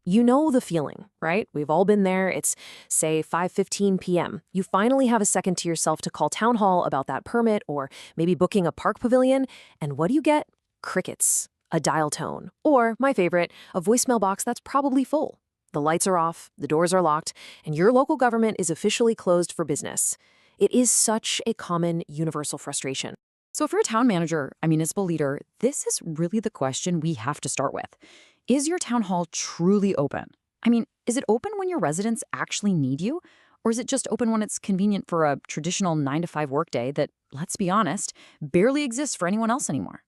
You know the feeling, right? We've all been there. It's, say, 5:15 p.m. You finally have a second to yourself to call town hall about that permit or maybe booking a park pavilion, and what do you get? Crickets, a dial tone, or, my favorite, a voicemail box that's probably full. The lights are off, the doors are locked, and your local government is officially closed for business. It is such a common, universal frustration. So if you're a town manager, a municipal leader, this is really the question we have to start with. Is your town hall truly open? I mean, is it open when your residents actually need you? Or is it just open when it's convenient for a traditional 9 to 5 workday that, let's be honest, barely exists for anyone else anymore?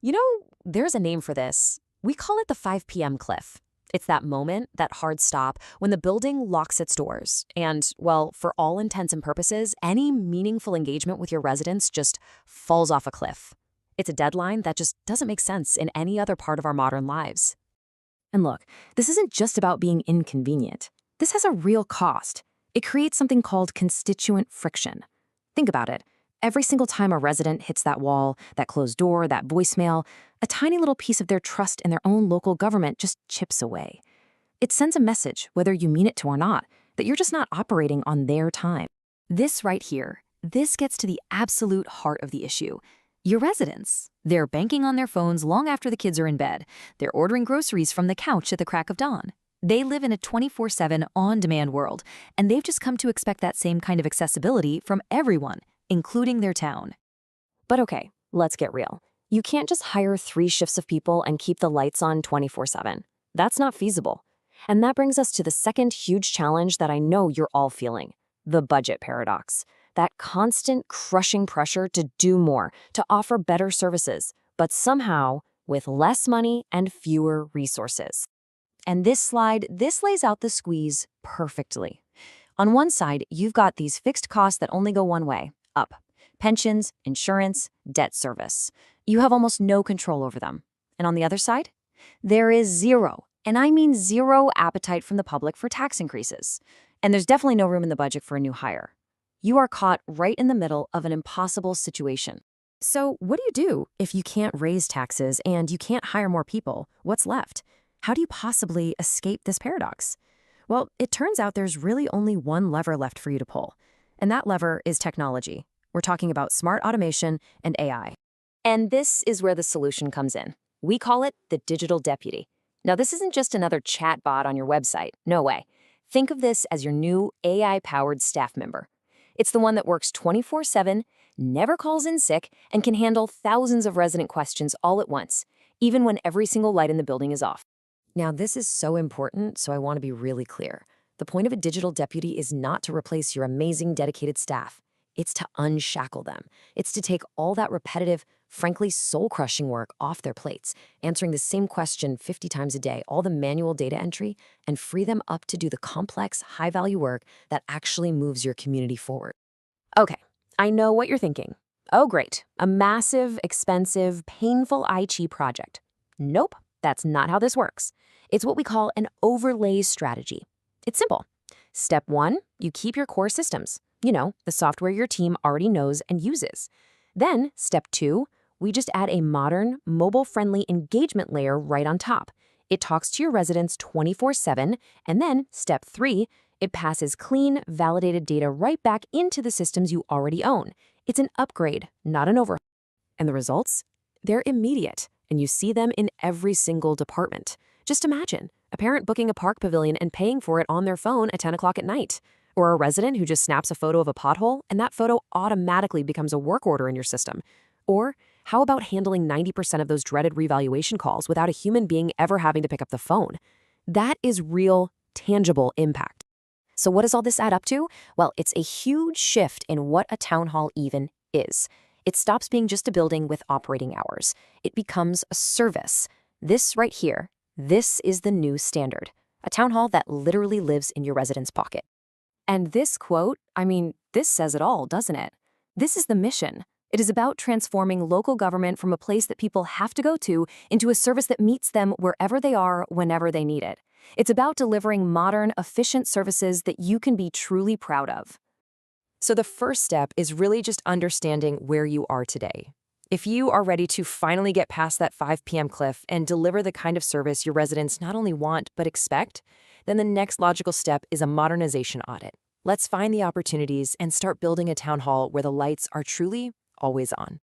You know, there's a name for this. We call it the 5 p.m. cliff. It's that moment, that hard stop, when the building locks its doors. And, well, for all intents and purposes, any meaningful engagement with your residents just falls off a cliff. It's a deadline that just doesn't make sense in any other part of our modern lives. And look, this isn't just about being inconvenient. This has a real cost. It creates something called constituent friction. Think about it. Every single time a resident hits that wall, that closed door, that voicemail, a tiny little piece of their trust in their own local government just chips away. It sends a message, whether you mean it to or not, that you're just not operating on their time. This right here, this gets to the absolute heart of the issue. Your residents. They're banking on their phones long after the kids are in bed. They're ordering groceries from the couch at the crack of dawn. They live in a 24/7 on-demand world, and they've just come to expect that same kind of accessibility from everyone, including their town. But okay, let's get real. You can't just hire 3 shifts of people and keep the lights on 24/7. That's not feasible. And that brings us to the second huge challenge that I know you're all feeling, the budget paradox. That constant crushing pressure to do more, to offer better services, but somehow with less money and fewer resources. And this slide, this lays out the squeeze perfectly. On one side, you've got these fixed costs that only go one way, up. Pensions, insurance, debt service. You have almost no control over them. And on the other side, there is zero, and I mean zero appetite from the public for tax increases. And there's definitely no room in the budget for a new hire. You are caught right in the middle of an impossible situation. So what do if you can't raise taxes and you can't hire more people? What's left? How do you possibly escape this paradox? Well, it turns out there's really only one lever left for you to pull, and that lever is technology. We're talking about smart automation and AI. And this is where the solution comes in. We call it the digital deputy. Now, this isn't just another chatbot on your website. No way. Think of this as your new AI-powered staff member. It's the one that works 24/7, never calls in sick, and can handle thousands of resident questions all at once, even when every single light in the building is off. Now, this is so important, so I want to be really clear. The point of a digital deputy is not to replace your amazing, dedicated staff. It's to unshackle them. It's to take all that repetitive, frankly soul-crushing work off their plates, answering the same question 50 times a day, all the manual data entry, and free them up to do the complex, high-value work that actually moves your community forward. Okay, I know what you're thinking. Oh, great. A massive, expensive, painful IT project. Nope, that's not how this works. It's what we call an overlay strategy. It's simple. Step 1, you keep your core systems. You know, the software your team already knows and uses. Then, step 2, we just add a modern, mobile-friendly engagement layer right on top. It talks to your residents 24/7, and then, step 3, it passes clean, validated data right back into the systems you already own. It's an upgrade, not an overhaul. And the results? They're immediate, and you see them in every single department. Just imagine a parent booking a park pavilion and paying for it on their phone at 10 o'clock at night. Or a resident who just snaps a photo of a pothole, and that photo automatically becomes a work order in your system. Or how about handling 90% of those dreaded revaluation calls without a human being ever having to pick up the phone? That is real, tangible impact. So what does all this add up to? Well, it's a huge shift in what a town hall even is. It stops being just a building with operating hours. It becomes a service. This right here, this is the new standard. A town hall that literally lives in your resident's pocket. And this quote, this says it all, doesn't it? This is the mission. It is about transforming local government from a place that people have to go to into a service that meets them wherever they are, whenever they need it. It's about delivering modern, efficient services that you can be truly proud of. So the first step is really just understanding where you are today. If you are ready to finally get past that 5 p.m. cliff and deliver the kind of service your residents not only want but expect, then the next logical step is a modernization audit. Let's find the opportunities and start building a town hall where the lights are truly always on.